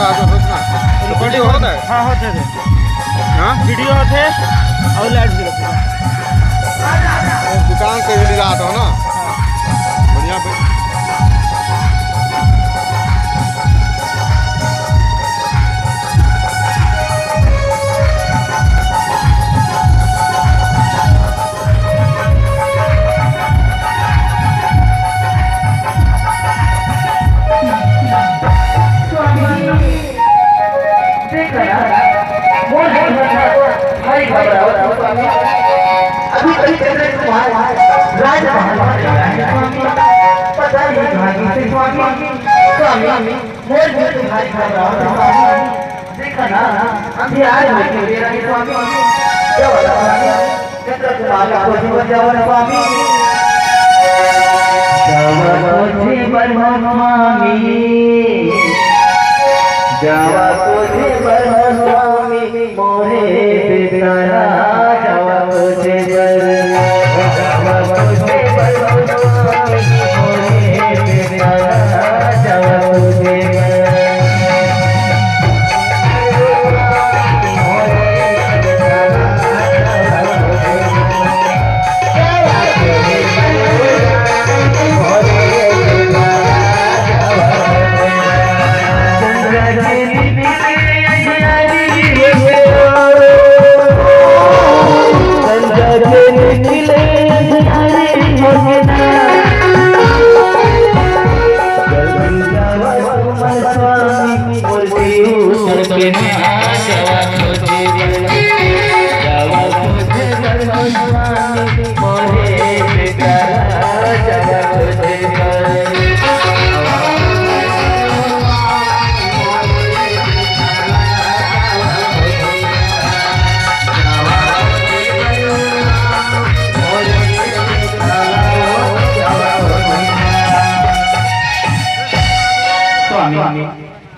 Video होता है। हाँ होते थे। हाँ वीडियो होते और लाइट भी रहती है। दुकान से भी रहा था ना। बढ़िया भाई।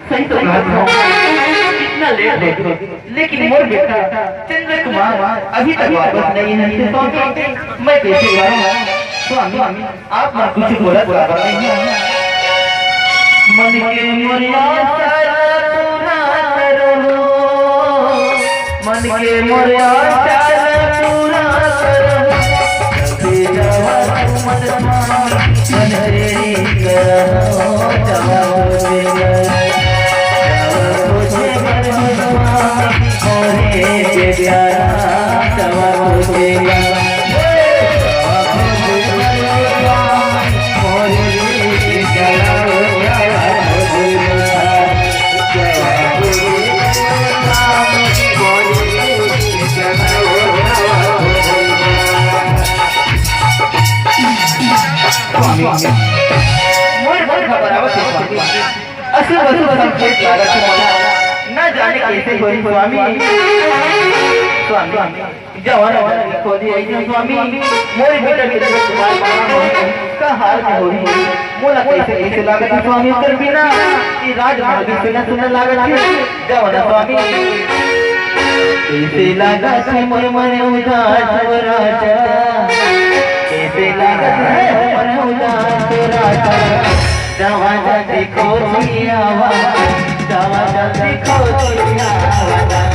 सही तो कितना लेट लेकिन मोर बेटा चंद्र कुमार अभी तक वापस नहीं है। मैं कैसे जाऊंगा? स्वामी आप ना कुछ बोला बराबर नहीं है। मन के मोरिया पूरा करो, मन के मोरिया पूरा करो, मन रे करो न जाने कैसे होई स्वामी। स्वामी जवान खो दिए स्वामी। मोरी बेटा के का हाल होई मोला कैसे कैसे लागत स्वामी कर बिना ई राज भागी सुना सुना लागत जवान स्वामी। कैसे लागत मोर मन उदास राजा, कैसे लागत मन उदास राजा। जावा देखो जियावा, जावा देखो जियावा।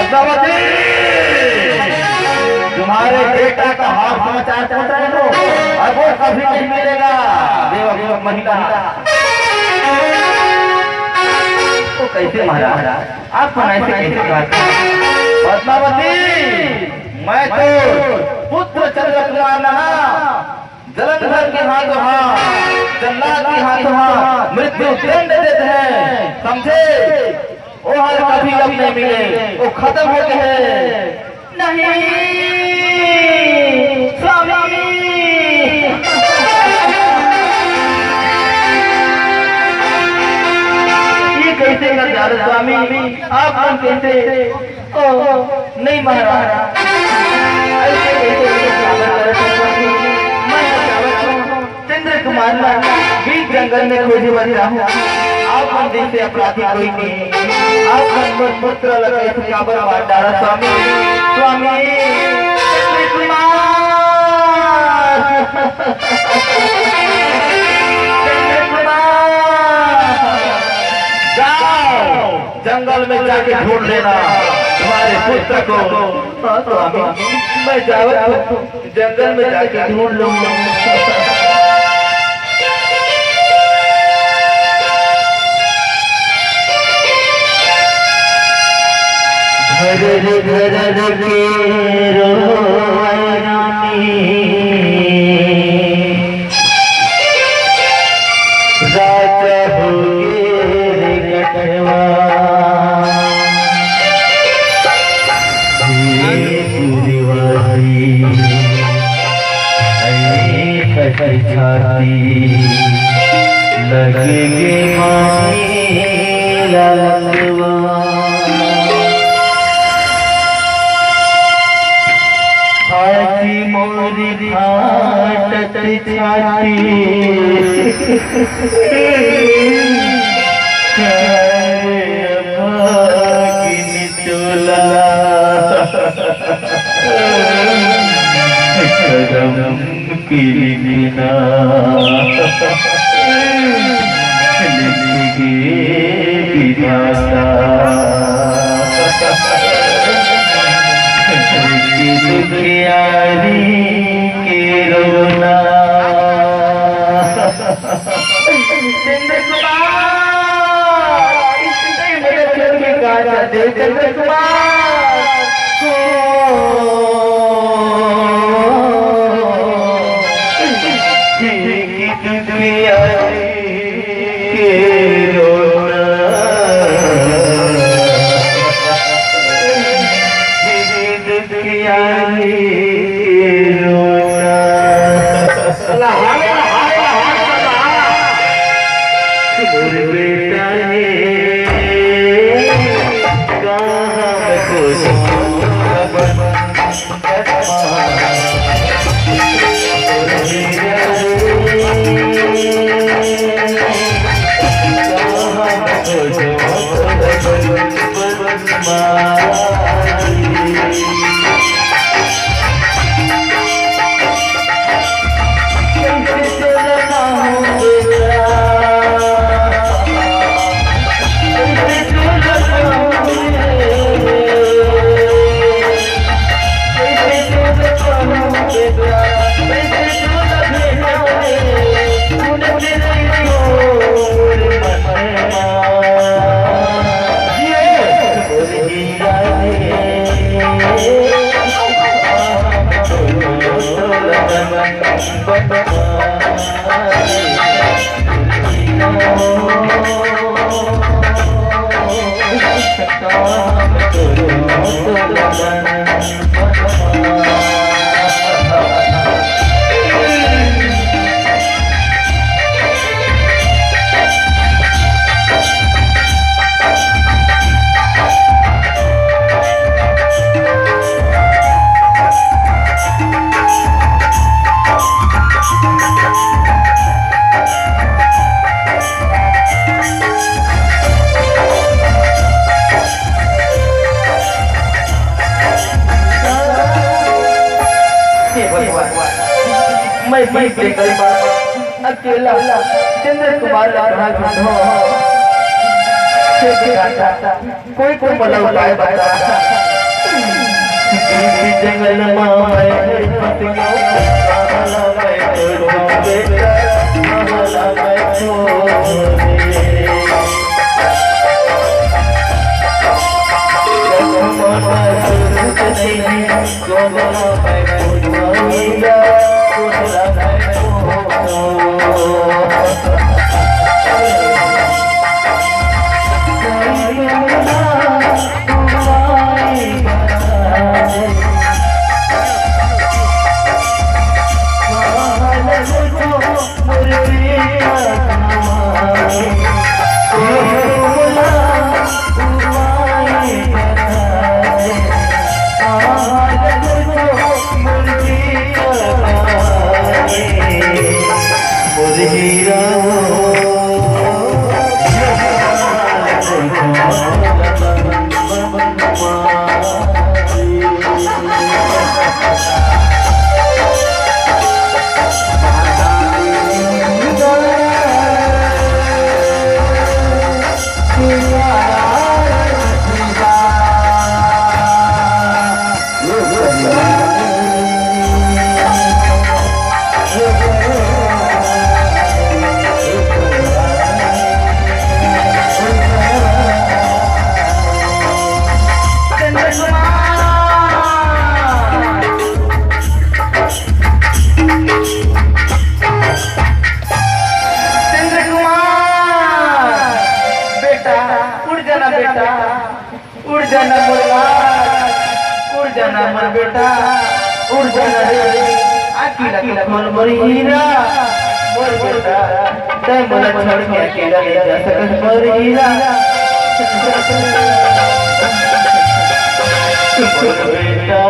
पद्मावती, तुम्हारे बेटा का हाथ समाचार पहुंचाए तो और वो कभी नहीं मिलेगा। देव महिला तो कैसे महाराज आप ऐसे कैसे बात? पद्मावती, मैं तो पुत्र चंद्र कुमार नहा जलंधर के हाथों हाथ जल्लाद के हाथों हाथ मृत्यु दंड देते हैं, समझे? वो हर कभी अब नहीं मिले, वो खत्म हो गए। नहीं स्वामी, ये कैसे कर जा रहे स्वामी? आप हम कैसे? ओ नहीं महाराज, ऐसे चंद्र कुमार बीच जंगल में खोजे बचा हूँ। आप मंदिर से अपराधी कोई नहीं, आप मन पुत्र लगे काबर मार डाला स्वामी। स्वामी चंद्र कुमार, चंद्र कुमार, जाओ जंगल में जाके ढूंढ लेना तुम्हारे पुत्र को। हाँ स्वामी, मैं जाओ जंगल में जाके ढूंढ लूंगा। घर घर के रोयानी राजा होगे गठवा पूरीवारी छाती लगेगे माला हाथी मोरी घाटत छाती भागिनी चोला कदम की बिना लिखी विधाता दुखियारी के रोना। चंद्र कुमार, चंद्र कुमार मैं अकेला चंद्र कुमार कोई मतलब उपाय बता। जंगल माए पतियों काला मैं छोड़ो बेटा काला मैं छोड़े मना सुरत नहीं कोला मैं छोड़ूंगा कोला मैं उड़ जाना मुर्गा उड़ जाना मर बेटा उड़ जाना रे अकेला मन मरी हीरा मोर बेटा तै मला छोड़ के अकेला ले जा सकत मर हीरा बेटा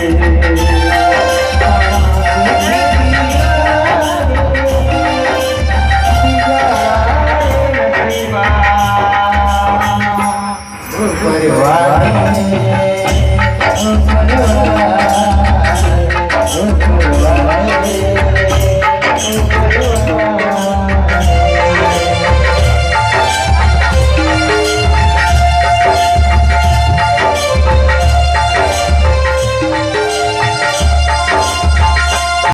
Thank you.